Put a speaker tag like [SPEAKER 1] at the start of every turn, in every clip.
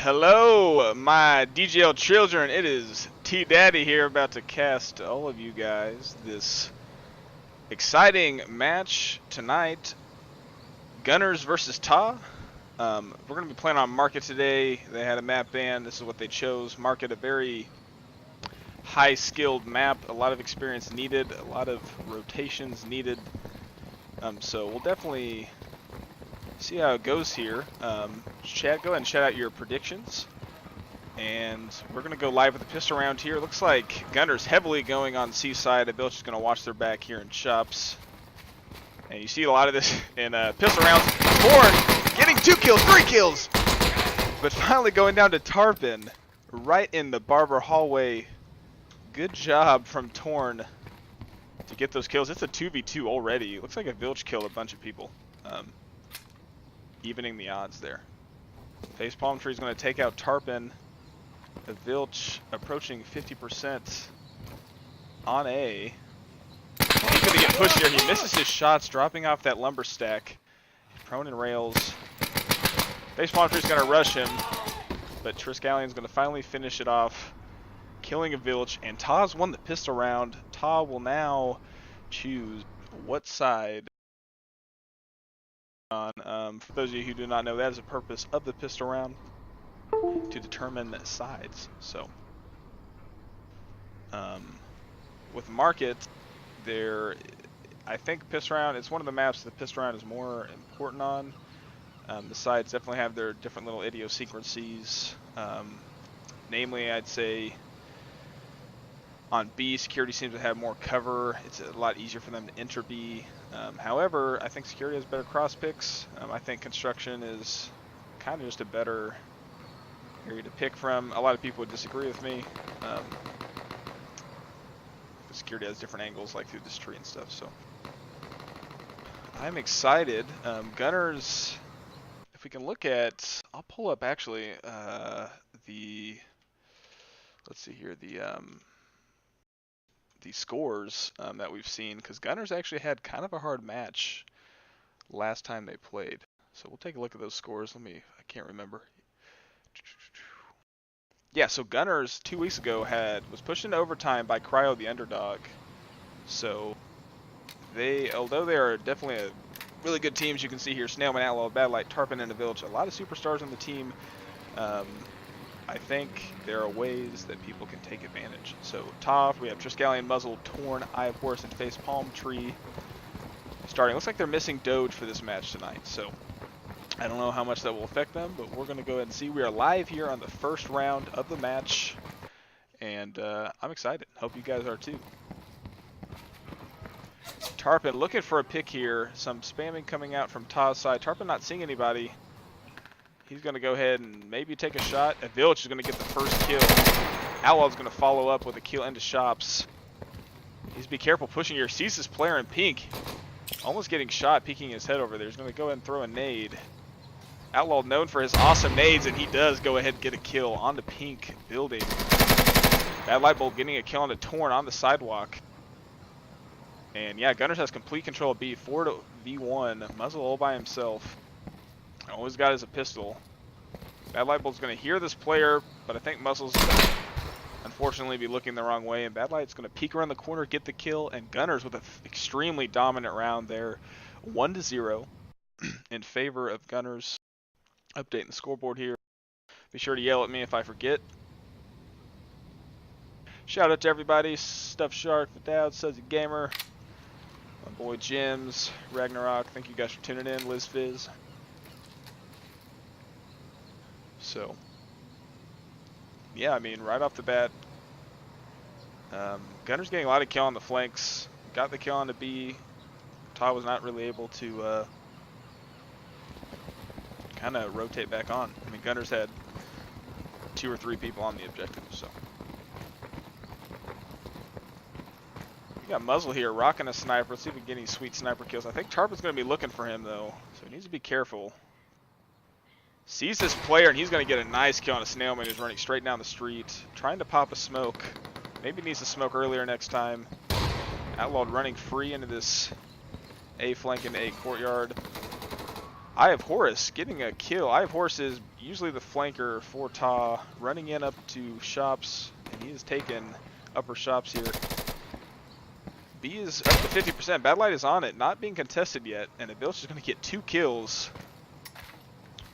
[SPEAKER 1] Hello, my DGL children. It is T Daddy here, about to cast all of you guys this exciting match tonight. Gunners versus TAW. We're going to be playing on Market today. They had a map ban. This is what they chose. Market, a very high-skilled map. A lot of experience needed. A lot of rotations needed. So we'll definitely see how it goes here. Go ahead and shout out your predictions. And we're going to go live with the pistol round here. Looks like Gunner's heavily going on Seaside. Abil's just going to watch their back here in Shops. And you see a lot of this in pistol rounds. Torn getting 2 kills, 3 kills! But finally going down to Tarpon, right in the barber hallway. Good job from Torn to get those kills. It's a 2v2 already. Looks like a Vilch killed a bunch of people. Evening the odds there. Face Palm Tree is going to take out Tarpon. The Vilch approaching 50% on A. He's going to get pushed here. He misses his shots, dropping off that lumber stack. Prone and rails. Face Palm Tree is going to rush him, but Triskelion is going to finally finish it off, killing a Vilch. And TAW's won the pistol round. TAW will now choose what side. For those of you who do not know, that is the purpose of the pistol round, to determine sides. So, with Market, I think pistol round, it's one of the maps that the pistol round is more important on. The sides definitely have their different little idiosyncrasies. Namely, I'd say on B, security seems to have more cover. It's a lot easier for them to enter B. However, I think security has better cross picks. I think construction is kind of just a better area to pick from. A lot of people would disagree with me. Security has different angles, like through this tree and stuff. So I'm excited. Gunners, if we can look at, I'll pull up actually let's see here, the scores that we've seen, because Gunners actually had kind of a hard match last time they played. So we'll take a look at those scores. I can't remember. Yeah, so Gunners 2 weeks ago was pushed into overtime by Cryo the underdog. So although they are definitely a really good team, as you can see here, Snailman, Outlaw, Bad Light, Tarpon, and the Village, a lot of superstars on the team. I think there are ways that people can take advantage. So TAW, we have Triskelion, Muzzle, Torn, Eye of Horse, and Face Palm Tree starting. Looks like they're missing Doge for this match tonight, so I don't know how much that will affect them, but we're going to go ahead and see. We are live here on the first round of the match, and I'm excited. Hope you guys are too. Tarpon looking for a pick here. Some spamming coming out from TAW's side. Tarpon not seeing anybody. He's going to go ahead and maybe take a shot. A Vilch is going to get the first kill. Outlaw's going to follow up with a kill into Shops. He's be careful pushing here. Sees this player in pink. Almost getting shot, peeking his head over there. He's going to go ahead and throw a nade. Outlaw known for his awesome nades, and he does go ahead and get a kill on the pink building. Bad Light Bolt getting a kill on the Torn on the sidewalk. And yeah, Gunners has complete control of B. 4-v1. Muzzle all by himself. All he's got is a pistol. Bad Light Bolt's going to hear this player, but I think Muzzle's unfortunately be looking the wrong way, and Bad Light's going to peek around the corner, get the kill, and Gunners with an extremely dominant round there, 1-0 in favor of Gunners. Updating the scoreboard here. Be sure to yell at me if I forget. Shout out to everybody. Stuff Shark, the Dowd, Sudsy Gamer, my boy Jims, Ragnarok. Thank you guys for tuning in. Liz Fizz. So, yeah, I mean, right off the bat, Gunner's getting a lot of kill on the flanks. Got the kill on the B. TAW was not really able to kind of rotate back on. I mean, Gunners had 2 or 3 people on the objective, so. We got Muzzle here rocking a sniper. Let's see if we can get any sweet sniper kills. I think Tarpon's going to be looking for him, though, so he needs to be careful. Sees this player, and he's going to get a nice kill on a Snailman who's running straight down the street. Trying to pop a smoke. Maybe needs to smoke earlier next time. Outlawed running free into this A flank into A courtyard. Eye of Horus getting a kill. Eye of Horus is usually the flanker for TAW, running in up to shops, and he has taken upper shops here. B is up to 50%. Bad Light is on it, not being contested yet, and Avilch is going to get 2 kills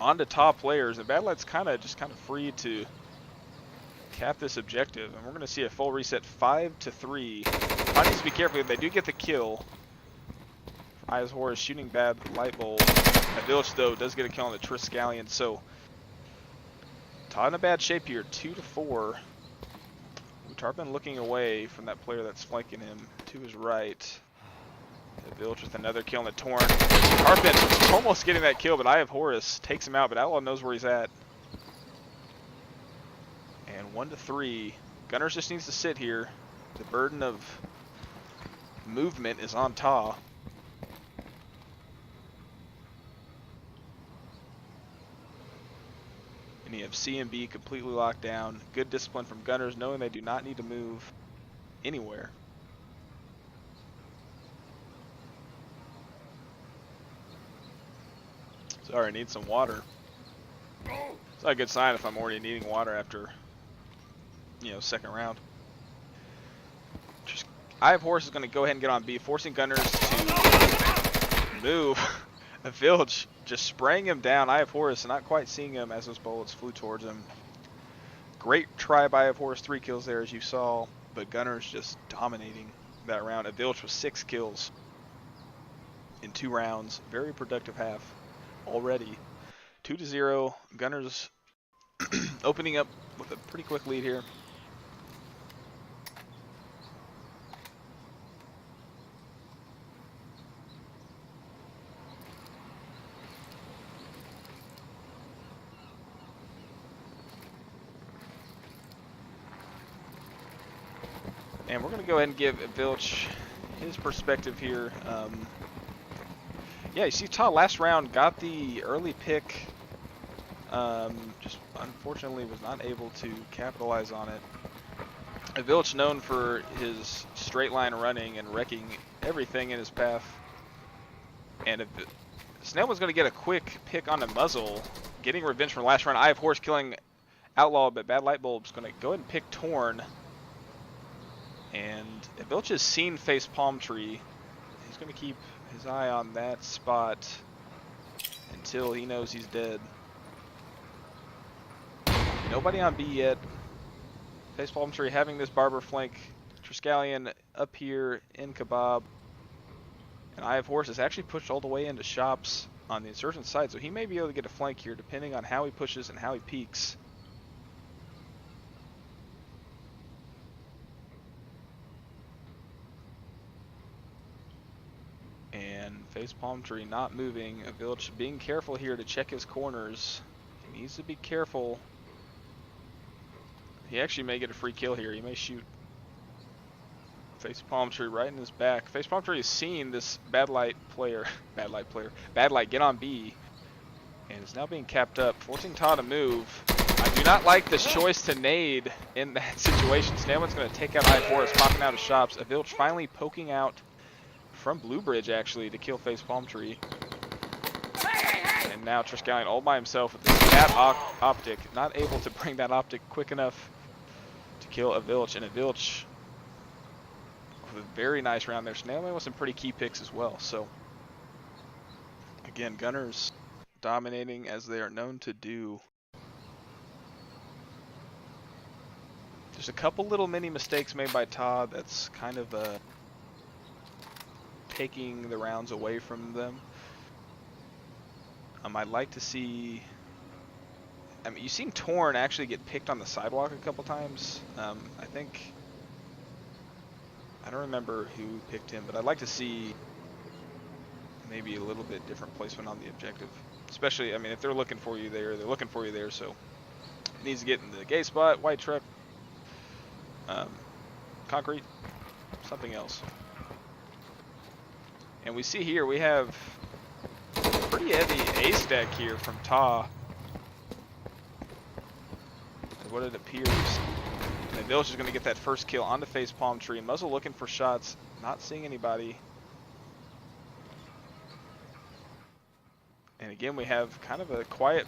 [SPEAKER 1] onto TAW players, and Bad Light's kind of free to cap this objective, and we're going to see a full reset 5-3. TAW needs to be careful. They do get the kill. Eye of Horus shooting Bad Light Bulb. Avilch, though, does get a kill on the Triskelion, so TAW in a bad shape here, 2-4. Tarpon looking away from that player that's flanking him to his right. Avilch with another kill on the Torn. Tarpon almost getting that kill, but Eye of Horus takes him out, but Outlaw knows where he's at. And 1-3. Gunners just needs to sit here. The burden of movement is on TAW. And you have C and B completely locked down. Good discipline from Gunners, knowing they do not need to move anywhere. Sorry, I need some water. It's not a good sign if I'm already needing water after, second round. Eye of Horus is going to go ahead and get on B, forcing Gunners to move. Avilch just spraying him down. Eye of Horus not quite seeing him as those bullets flew towards him. Great try by Eye of Horus, 3 kills there as you saw, but Gunners just dominating that round. Avilch with 6 kills in 2 rounds. Very productive half already. 2-0. Gunners opening up with a pretty quick lead here. And we're going to go ahead and give Avilch his perspective here. Yeah, you see TAW last round got the early pick. Just unfortunately was not able to capitalize on it. Avilch known for his straight line running and wrecking everything in his path. And Snail was going to get a quick pick on the muzzle, getting revenge from last round. Eye of Horus killing Outlaw, but Bad Light Bulb's going to go ahead and pick Torn. And Avilch has seen face Palm Tree. He's going to keep his eye on that spot until he knows he's dead. Nobody on B yet. Face Palm Tree having this barber flank. Triskelion up here in Kebab. And Eye of Horus is actually pushed all the way into shops on the insurgent side, so he may be able to get a flank here depending on how he pushes and how he peeks. And face Palm Tree not moving. Avilch being careful here to check his corners. He needs to be careful. He actually may get a free kill here. He may shoot face Palm Tree right in his back. Face Palm Tree has seen this Bad Light get on B, and is now being capped up, forcing TAW to move. I do not like this choice to nade in that situation. Snailman's going to take out Eye of Horus, popping out of shops. Avilch finally poking out from Blue Bridge actually to kill face Palm Tree. And now Triskelion all by himself with this cat optic, not able to bring that optic quick enough to kill Avilch. And Avilch with a very nice round there. Snailman with some pretty key picks as well. So again, Gunners dominating as they are known to do. There's a couple little mini mistakes made by TAW that's kind of taking the rounds away from them. I'd like to see. You've seen Torn actually get picked on the sidewalk a couple times. I don't remember who picked him, but I'd like to see maybe a little bit different placement on the objective. Especially, if they're looking for you there, they're looking for you there. So it needs to get in the gay spot, white truck, concrete, something else. And we see here we have a pretty heavy A stack here from TAW. And what it appears. And Avilch is going to get that first kill on the face Palm Tree. Muzzle looking for shots, not seeing anybody. And again, we have kind of a quiet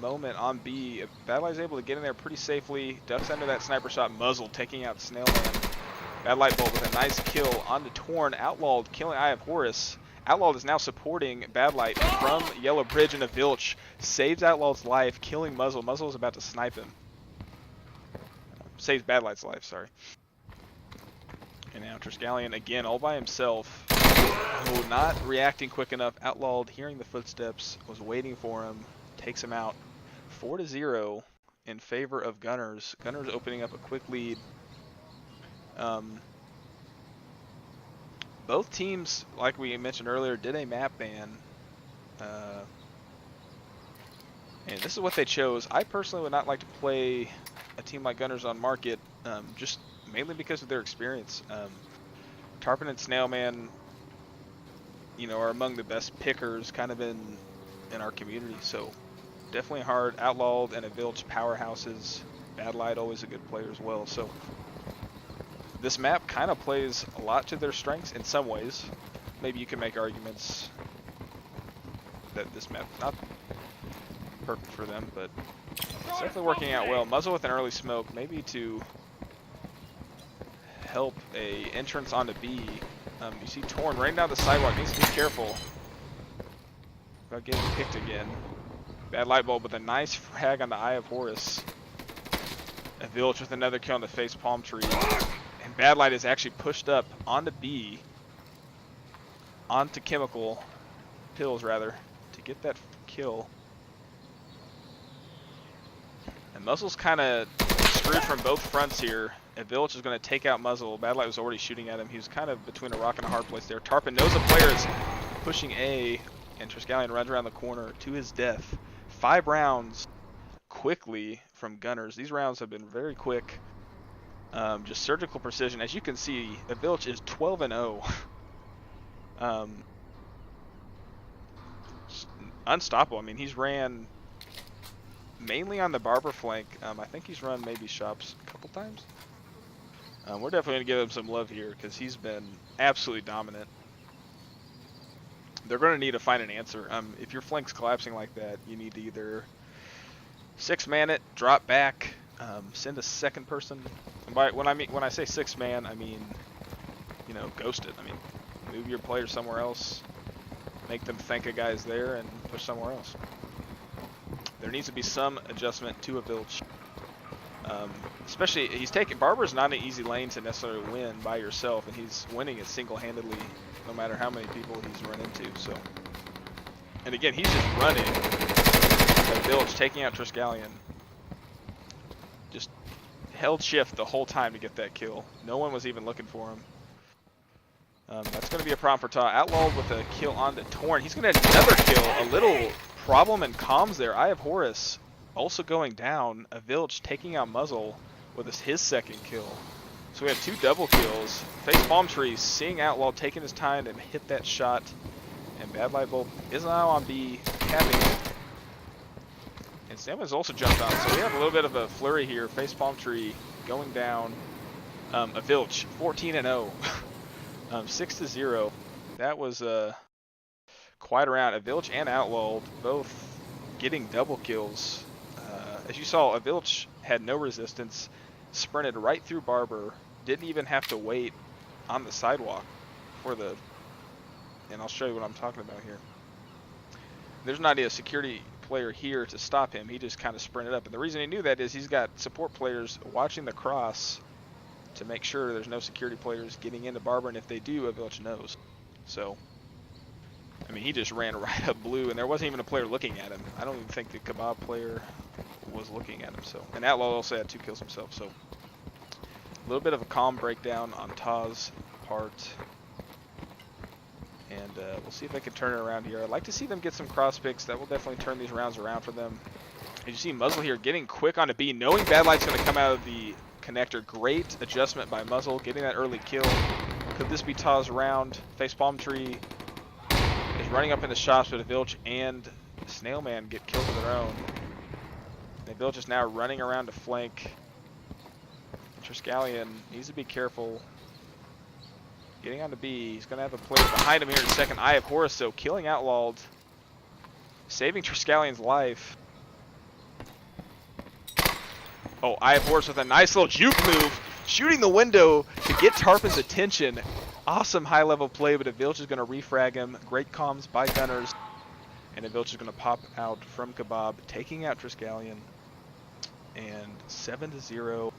[SPEAKER 1] moment on B. Bad Light's able to get in there pretty safely. Ducks under that sniper shot, muzzled, taking out Snailman. Bad Light Bolt with a nice kill onto Torn. Outlawed killing Eye of Horus. Outlawed is now supporting Bad Light from Yellow Bridge, and a Vilch saves Outlawed's life, killing Muzzle. Muzzle is about to snipe him. Saves Bad Light's life, sorry. And now Triskelion again all by himself. Oh, not reacting quick enough. Outlawed hearing the footsteps, was waiting for him, takes him out. 4-0 in favor of Gunners. Gunners opening up a quick lead. Both teams, like we mentioned earlier, did a map ban. And this is what they chose. I personally would not like to play a team like Gunners on Market, just mainly because of their experience. Tarpon and Snailman, you know, are among the best pickers kind of in our community. So definitely hard. Outlawed and a Vilch powerhouses. Bad Light always a good player as well. So this map kind of plays a lot to their strengths in some ways. Maybe you can make arguments that this map is not perfect for them, but it's definitely working out well. Muzzle with an early smoke, maybe to help a entrance onto B. You see Torn right down the sidewalk, needs to be careful about getting picked again. Bad Light Bulb with a nice frag on the Eye of Horus. A Vilch with another kill on the face palm tree. And Bad Light is actually pushed up onto B, onto Chemical Pills rather, to get that kill. And Muzzle's kind of screwed from both fronts here. And Vilch is going to take out Muzzle. Bad Light was already shooting at him. He was kind of between a rock and a hard place there. Tarpon knows the player is pushing A, and Triskelion runs around the corner to his death. 5 rounds quickly from Gunners. These rounds have been very quick. Just surgical precision. As you can see, the Vilch is 12-0. Unstoppable. I mean, he's ran mainly on the Barber flank. I think he's run maybe shops a couple times. We're definitely going to give him some love here because he's been absolutely dominant. They're going to need to find an answer. If your flank's collapsing like that, you need to either 6-man it, drop back, send a second person. And when I say 6-man, I mean, you know, ghost it. I mean, move your player somewhere else, make them think a guy's there, and push somewhere else. There needs to be some adjustment to a Vilch. Especially, Barber's not an easy lane to necessarily win by yourself, and he's winning it single-handedly, no matter how many people he's run into. So, and again, he's just running. The Vilch taking out Triskelion. Just held shift the whole time to get that kill. No one was even looking for him. That's going to be a problem for TAW. Outlaw with a kill onto Torn. He's going to have another kill. A little problem in comms there. Eye of Horus also going down. A Vilch taking out Muzzle with his second kill. So we have 2 double kills. Face Palm Tree seeing Outlaw taking his time to hit that shot. And Bad Light Bolt is now on B, capping it. And Sam also jumped on. So we have a little bit of a flurry here. Face Palm Tree going down. A Vilch, 14-0. 6-0. That was quite a round. A Vilch and Outlawed both getting double kills. As you saw, a Vilch had no resistance, sprinted right through Barber, didn't even have to wait on the sidewalk for the, and I'll show you what I'm talking about here. There's not a security player here to stop him. He just kind of sprinted up. And the reason he knew that is he's got support players watching the cross to make sure there's no security players getting into Barber, and if they do, a Vilch knows. So, I mean, he just ran right up blue, and there wasn't even a player looking at him. I don't even think the Kebab player was looking at him. So, and Outlaw also had 2 kills himself. So, a little bit of a calm breakdown on TAW's part, and we'll see if they can turn it around here. I'd like to see them get some cross picks. That will definitely turn these rounds around for them. And you see Muzzle here getting quick onto B, knowing Bad Light's going to come out of the connector. Great adjustment by Muzzle, getting that early kill. Could this be TAW's round? Face Palm Tree is running up into shops, but a Vilch and Snailman get killed of their own. The Vilch is now running around to flank. Triskelion needs to be careful. Getting on to B. He's going to have a player behind him here in a second. Eye of Horus, though, killing Outlawed. Saving Triskellion's life. Oh, Eye of Horus with a nice little juke move. Shooting the window to get Tarpon's attention. Awesome high-level play, but Avilch is going to refrag him. Great comms by Gunners. And Avilch is going to pop out from Kebab, taking out Triskelion. And 7-0.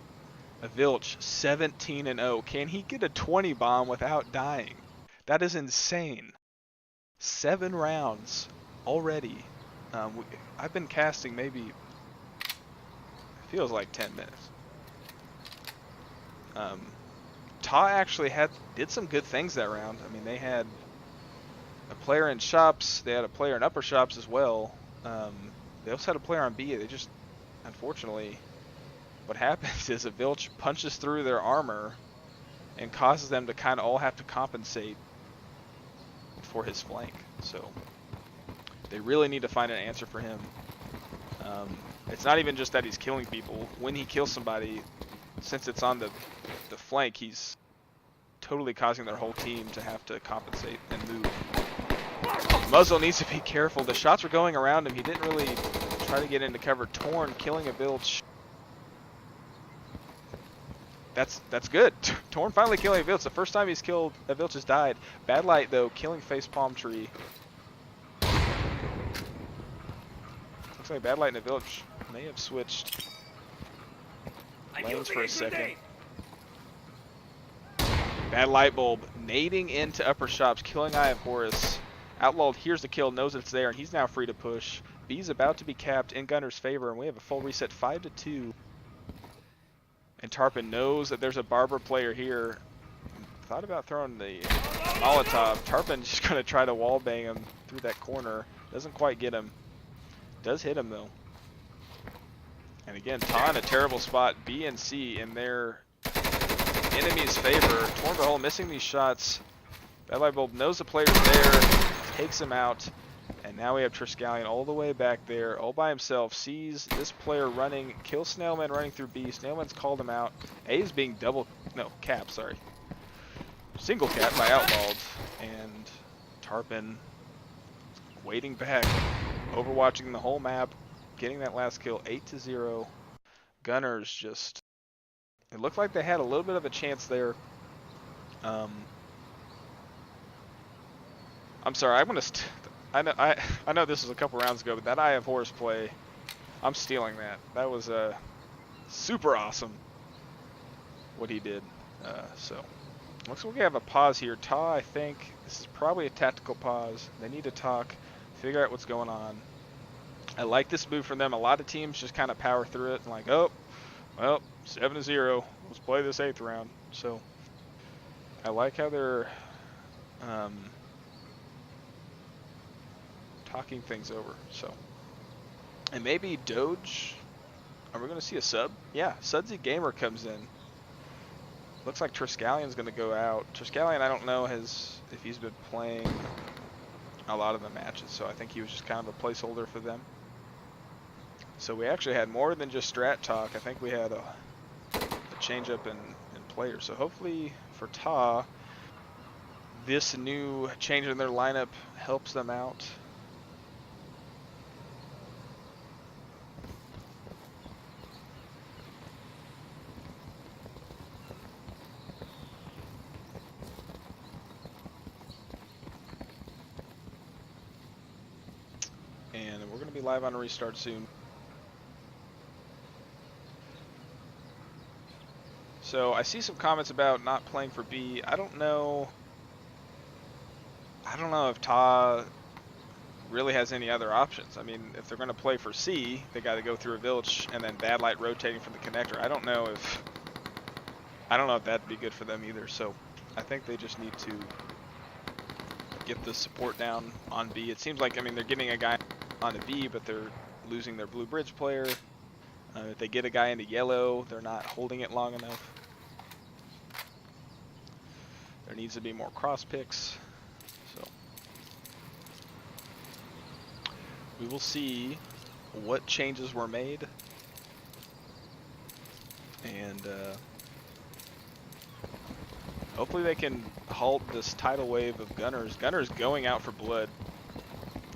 [SPEAKER 1] Avilch, 17-0. Can he get a 20 bomb without dying? That is insane. 7 rounds already. I've been casting maybe, it feels like 10 minutes. TAW actually did some good things that round. I mean, they had a player in shops. They had a player in upper shops as well. They also had a player on B. They just, unfortunately, what happens is Avilch punches through their armor and causes them to kind of all have to compensate for his flank. So they really need to find an answer for him. It's not even just that he's killing people. When he kills somebody, since it's on the flank, he's totally causing their whole team to have to compensate and move. Muzzle needs to be careful. The shots were going around him. He didn't really try to get into cover. Torn killing Avilch. That's good. Torn finally killing Avilch. The first time he's killed, Avilch has died. Bad Light, though, killing Face Palm Tree. Looks like Bad Light and Avilch may have switched lanes for a second. Bad Light Bulb nading into upper shops, killing Eye of Horus. Outlawed hears the kill, knows it's there, and he's now free to push. B's about to be capped in Gunner's favor, and we have a full reset 5-2. And Tarpon knows that there's a Barber player here. Thought about throwing the Molotov. Tarpon just going to try to wallbang him through that corner. Doesn't quite get him. Does hit him, though. And again, TAW in a terrible spot. B and C in their enemy's favor. Torn to hole, missing these shots. Bad Light Bulb knows the player's there. Takes him out. And now we have Triskelion all the way back there, all by himself. Sees this player running, kills Snailman running through B. Snailman's called him out. A is being capped, sorry. Single cap by Outlawed. And Tarpon waiting back, overwatching the whole map, getting that last kill, 8-0. Gunners just, it looked like they had a little bit of a chance there. I'm sorry, I'm gonna. I know this was a couple rounds ago, but that Eye of Horus play, I'm stealing that. That was super awesome what he did. So looks like we have a pause here. TAW, I think this is probably a tactical pause. They need to talk, figure out what's going on. I like this move from them. A lot of teams just kind of power through it and like, oh, well, 7-0. Let's play this 8th round. So I like how they're talking things over. So, and maybe Doge. Are we going to see a sub? Yeah, Sudsy Gamer comes in. Looks like Triskellion's going to go out. Triskelion, I don't know if he's been playing a lot of the matches, so I think he was just kind of a placeholder for them. So we actually had more than just strat talk. I think we had a change up in players. So hopefully for TAW, this new change in their lineup helps them out. And we're going to be live on a restart soon. So I see some comments about not playing for B. I don't know if TAW really has any other options. I mean, if they're going to play for C, they got to go through Avilch and then Bad Light rotating from the connector. I don't know if that'd be good for them either. So I think they just need to get the support down on B. It seems like, I mean, they're getting a guy onto B, but they're losing their blue bridge player. If they get a guy into yellow, they're not holding it long enough. There needs to be more cross picks. So we will see what changes were made. And Hopefully they can halt this tidal wave of Gunners. Gunners going out for blood,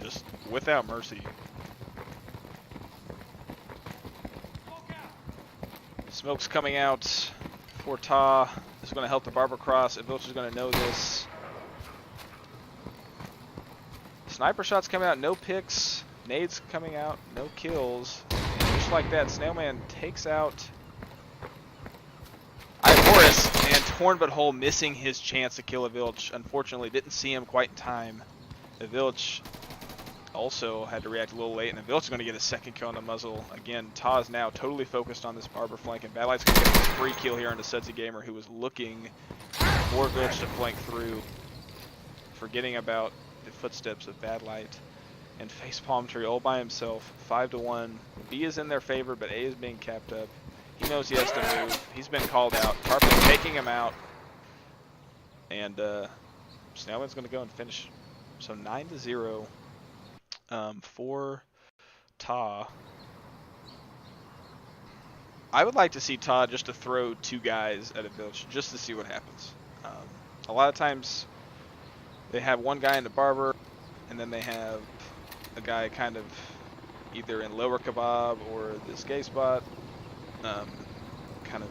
[SPEAKER 1] just without mercy. Smoke's coming out for TAW. This is going to help the Barber Cross. Vilch is going to know this. Sniper shots coming out, no picks. Nades coming out, no kills. And just like that, Snailman takes out Horace, and Torn But Whole missing his chance to kill a Vilch. Unfortunately, didn't see him quite in time. The Vilch also had to react a little late, and the Vilch is going to get a second kill on the muzzle. Again, TAW is now totally focused on this Barber flank, and Bad Light's going to get this free kill here on the Sudsy Gamer, who was looking for Vilch to flank through, forgetting about the footsteps of Bad Light. And Face Palm Tree all by himself, 5-1. B is in their favor, but A is being capped up. He knows he has to move. He's been called out. Tarpon taking him out. And Snailman's going to go and finish. So 9-0 for TAW. I would like to see TAW just to throw 2 guys at a Vilch just to see what happens. A lot of times they have one guy in the Barber, and then they have a guy kind of either in lower kebab or this gay spot. Kind of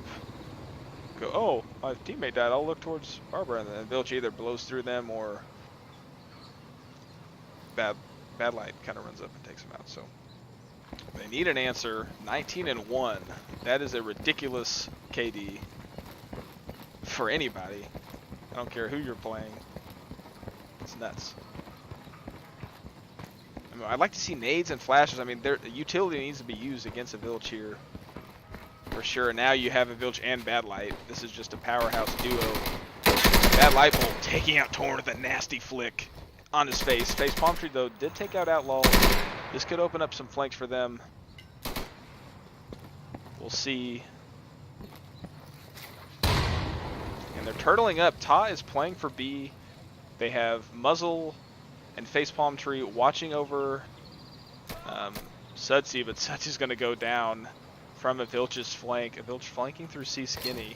[SPEAKER 1] go, oh, my teammate died, I'll look towards Barber, and then Vilch either blows through them or Bad Light kind of runs up and takes him out. So they need an answer. 19-1. That is a ridiculous KD for anybody. I don't care who you're playing. It's nuts. I mean, I'd like to see nades and flashes. I mean, their utility needs to be used against a Vilch here. For sure. Now you have a Vilch and Bad Light. This is just a powerhouse duo. Bad Light Bolt taking out Torn with a nasty flick on his face. Face Palm Tree, though, did take out Outlaw. This could open up some flanks for them. We'll see. And they're turtling up. TAW is playing for B. They have Muzzle and Face Palm Tree watching over Sudsy, but Sudsy's going to go down from a Vilch's flank. A Vilch flanking through C Skinny.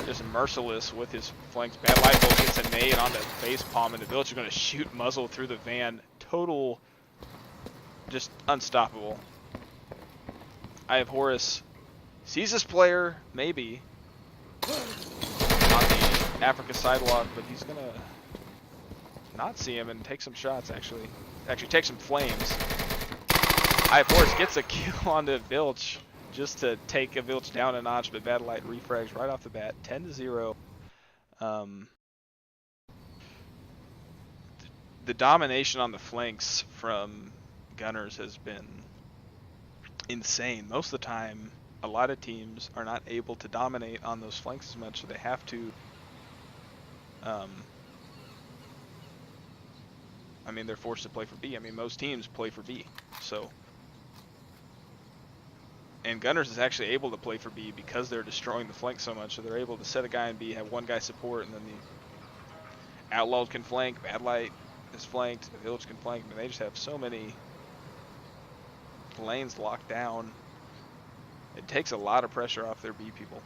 [SPEAKER 1] Just merciless with his flanks. Bad Light Bolt gets a nade on the Face Palm, and the Vilch are going to shoot Muzzle through the van. Total, just unstoppable. I have Horace. Sees this player, maybe, on the Africa sidewalk, but he's going to not see him and take some shots, actually. Actually, take some flames. I have Horace gets a kill on the Vilch just to take a Vilch down a notch, but Bad Light refrags right off the bat. 10-0. The domination on the flanks from Gunners has been insane. Most of the time, a lot of teams are not able to dominate on those flanks as much, so they have to I mean, they're forced to play for B. I mean, most teams play for B. So, and Gunners is actually able to play for B because they're destroying the flank so much. So they're able to set a guy in B, have one guy support, and then the Outlaws can flank. Bad Light is flanked. The Village can flank. I mean, they just have so many lanes locked down. It takes a lot of pressure off their B people.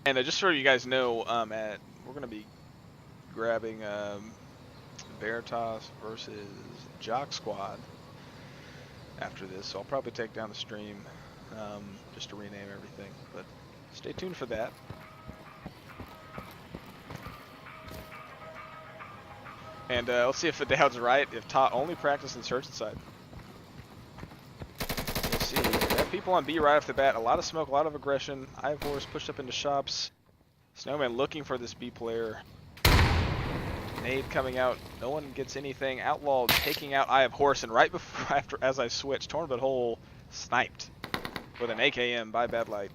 [SPEAKER 1] And just so you guys know, we're going to be grabbing Veritas versus Jock Squad after this. So I'll probably take down the stream just to rename everything. But stay tuned for that. And let's see if the Dowd's right. If TAW only practice in Search Inside. We'll see. We have people on B right off the bat. A lot of smoke, a lot of aggression. Ivors pushed up into shops. Snowman looking for this B player. Nade coming out. No one gets anything. Outlaw taking out Eye of Horse. And right before, as I switched, Torn But Whole sniped with an AKM by Bad Light.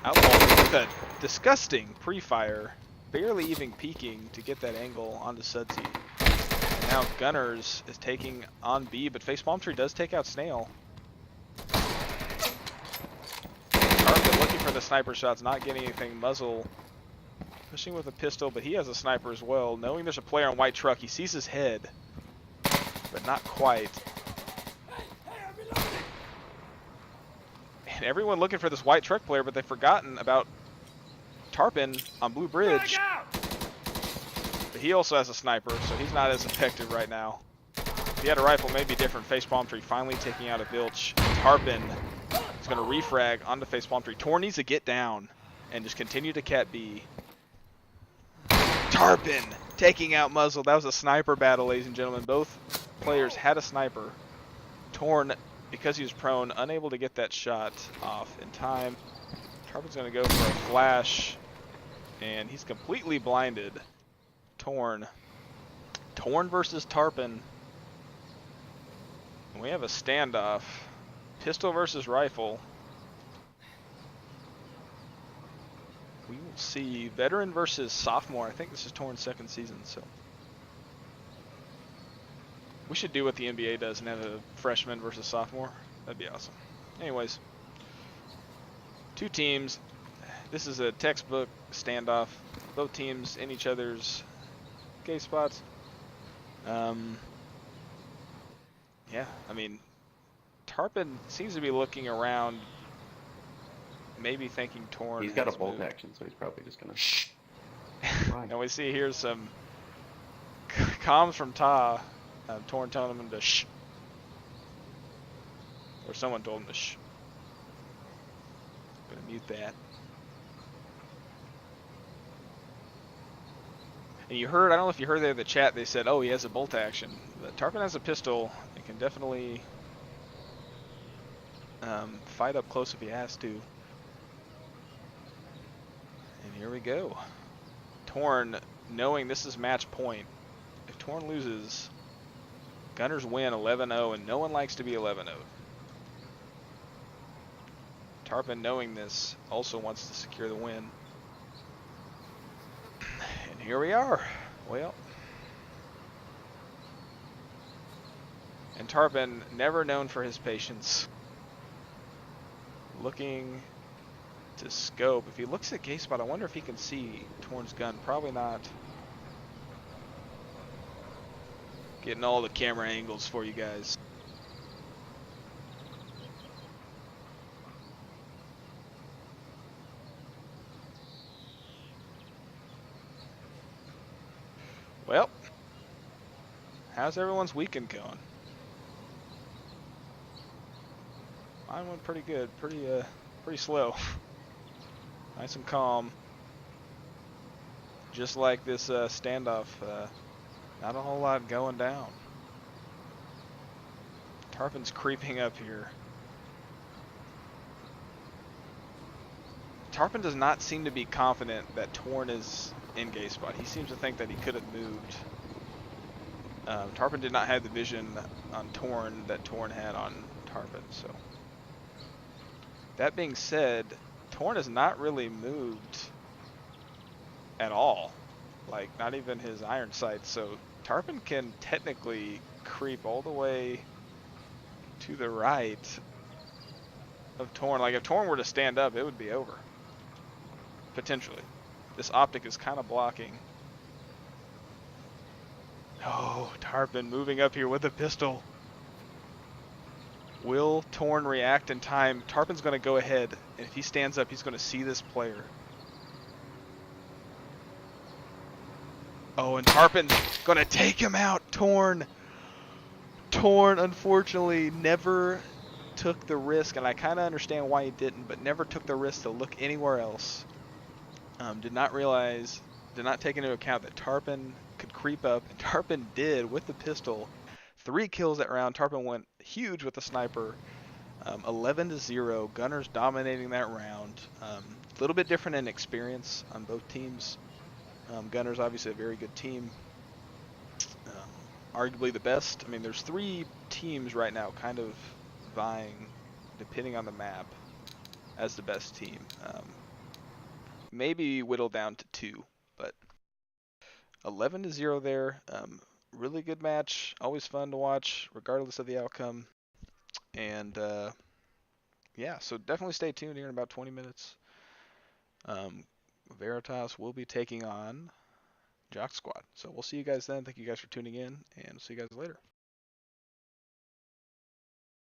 [SPEAKER 1] Outlaw with a disgusting pre-fire. Barely even peeking to get that angle onto Sudsy. And now Gunners is taking on B, but Face Palm Tree does take out Snail. Target looking for the sniper shots, not getting anything. Muzzle Pushing with a pistol, but he has a sniper as well. Knowing there's a player in white truck, he sees his head, but not quite. And everyone looking for this white truck player, but they've forgotten about Tarpon on Blue Bridge. But he also has a sniper, so he's not as effective right now. If he had a rifle, maybe different. Face Palm Tree finally taking out a Vilch. Tarpon is going to refrag onto Face Palm Tree. Torn needs to get down and just continue to cat B. Tarpon taking out Muzzle. That was a sniper battle, ladies and gentlemen. Both players had a sniper. Torn, because he was prone, unable to get that shot off in time. Tarpon's going to go for a flash, and he's completely blinded. Torn versus Tarpon. And we have a standoff. Pistol versus rifle. We will see veteran versus sophomore. I think this is Torn's second season, so we should do what the NBA does and have a freshman versus sophomore. That'd be awesome. Anyways, two teams. This is a textbook standoff. Both teams in each other's gay spots. Yeah, I mean, Tarpon seems to be looking around, maybe thinking Torn.
[SPEAKER 2] He's got a bolt action, so he's probably just gonna.
[SPEAKER 1] And we see here some comms from TAW. Torn telling him to shh. Or someone told him to shh. I'm gonna mute that. And you heard, I don't know if you heard there in the chat, they said, oh, he has a bolt action. But Tarpon has a pistol. He can definitely fight up close if he has to. And here we go. Torn, knowing this is match point. If Torn loses, Gunners win 11-0, and no one likes to be 11-0. Tarpon, knowing this, also wants to secure the win. And here we are. Well, and Tarpon, never known for his patience. Looking to scope. If he looks at gay spot, I wonder if he can see Torn's gun. Probably not. Getting all the camera angles for you guys. Well, how's everyone's weekend going? Mine went pretty good, pretty slow. Nice and calm. Just like this standoff, not a whole lot going down. Tarpon's creeping up here. Tarpon does not seem to be confident that Torn is in gay spot. He seems to think that he could have moved. Tarpon did not have the vision on Torn that Torn had on Tarpon, so. That being said, Torn has not really moved at all. Like, not even his iron sights, so Tarpon can technically creep all the way to the right of Torn. Like, if Torn were to stand up, it would be over. Potentially. This optic is kind of blocking. Oh, Tarpon moving up here with a pistol. Will Torn react in time? Tarpon's going to go ahead, and if he stands up, he's going to see this player. Oh, and Tarpon's going to take him out. Torn, unfortunately, never took the risk, and I kind of understand why he didn't, but never took the risk to look anywhere else. Did not realize, did not take into account that Tarpon could creep up, and Tarpon did with the pistol. 3 kills that round. Tarpon went huge with the sniper. 11-0. Gunners dominating that round. A little bit different in experience on both teams. Gunners obviously a very good team. Arguably the best. I mean, there's 3 teams right now kind of vying, depending on the map, as the best team. Maybe whittled down to 2, but 11-0 there. Really good match. Always fun to watch, regardless of the outcome. And yeah, so definitely stay tuned here in about 20 minutes. Veritas will be taking on Jock Squad. So we'll see you guys then. Thank you guys for tuning in, and see you guys later.